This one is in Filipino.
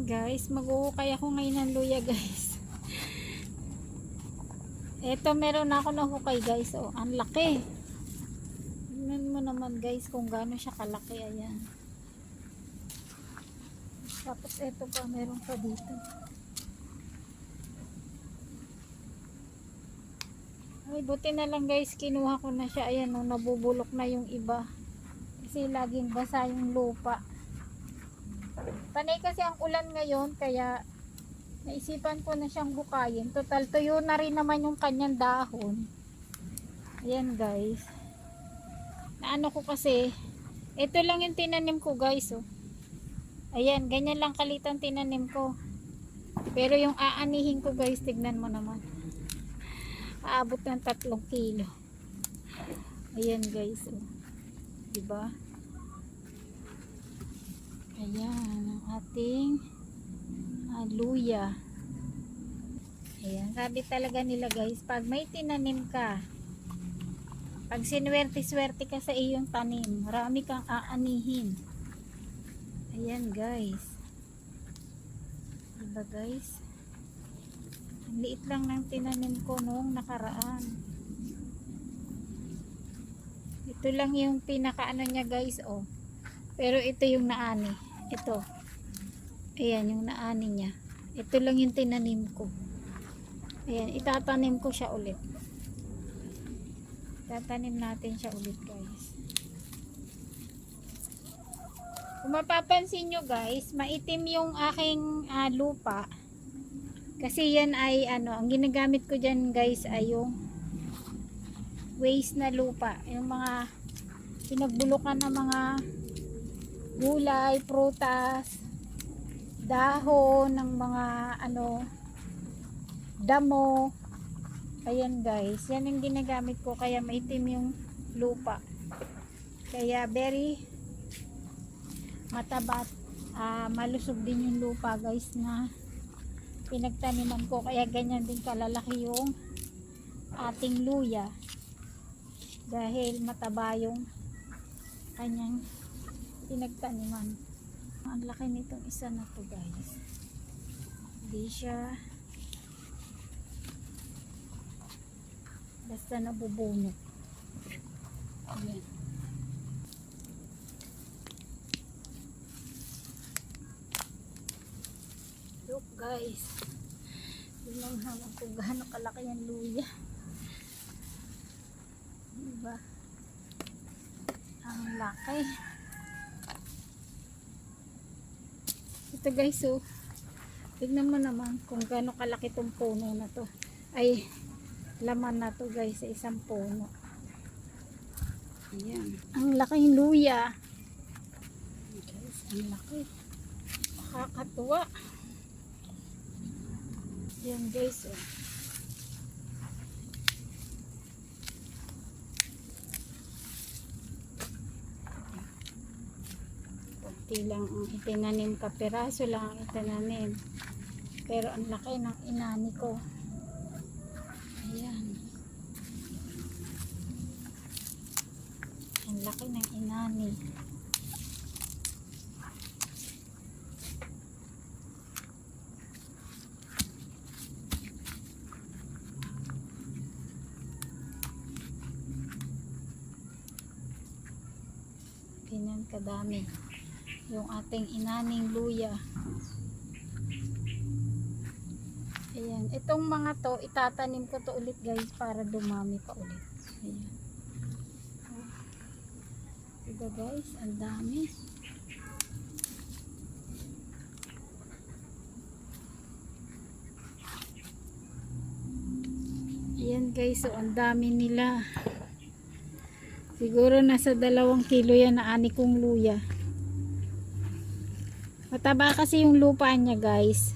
Guys, mag-uukay ako ngayon ng luya guys. Eto, meron na ako nahukay guys. Oh, ang laki. Tignan mo naman guys kung gaano siya kalaki. Ayan. Tapos eto pa, meron pa dito. Ay, buti na lang guys, kinuha ko na siya. Ayan, oh, nabubulok na yung iba. Kasi laging basa yung lupa. Panay kasi ang ulan ngayon, kaya naisipan ko na siyang bukayin. Total, tuyo na rin naman yung kanyang dahon. Ayan guys. Naano ko kasi, ito lang yung tinanim ko guys. Oh. Ayan, ganyan lang kalitang tinanim ko. Pero yung aanihin ko guys, tignan mo naman. Aabot ng 3 kilo. Ayan guys. Oh. Diba? Ayan, ang ating luya. Ayan, sabi talaga nila guys, pag may tinanim ka, pag sinwerte-swerte ka sa iyong tanim, marami kang aanihin. Ayan guys. Diba guys? Ang liit lang ng tinanim ko noong nakaraan. Ito lang yung pinakaano niya guys, oh. Pero ito yung naani. Ito. Ayan yung naani niya. Ito lang yung tinanim ko. Ayan, itatanim ko siya ulit. Tatanim natin siya ulit guys. Kung mapapansin nyo guys, maitim yung aking lupa. Kasi yan ay ano, ang ginagamit ko dyan guys ay yung waste na lupa. Yung mga pinagbulukan ng mga gulay, prutas, dahon ng mga ano, damo. Ayan guys, yan yung ginagamit ko, kaya maitim yung lupa. Kaya very matabat, malusog din yung lupa guys na pinagtaniman ko, kaya ganyan din kalalaki yung ating luya dahil mataba yung kanyang pinagtaniman. Ang laki nitong isa na to guys. Hindi siya basta nabubunot. Ayan. Look guys, tingnan naman kung gaano kalaki yung luya. Diba? Ang laki. Ito guys, oh. Tignan mo naman kung gaano kalaki tong puno na to. Ay, laman na to guys sa isang puno. Ayan. Ang laking luya. Guys, ang laki. Nakakatuwa. Ayan guys, oh. Lang ang itinanim, kapiraso lang ang itinanim, pero ang laki ng inani ko. Ayan, ang laki ng inani. Ganyan kadami yung ating inaning luya. Ayan, itong mga to itatanim ko to ulit guys para dumami pa ulit. Ayan. Diba guys, ang dami. Ayan guys, so ang dami nila. Siguro nasa 2 kilo yan na ani kong luya. Mataba kasi yung lupa niya guys.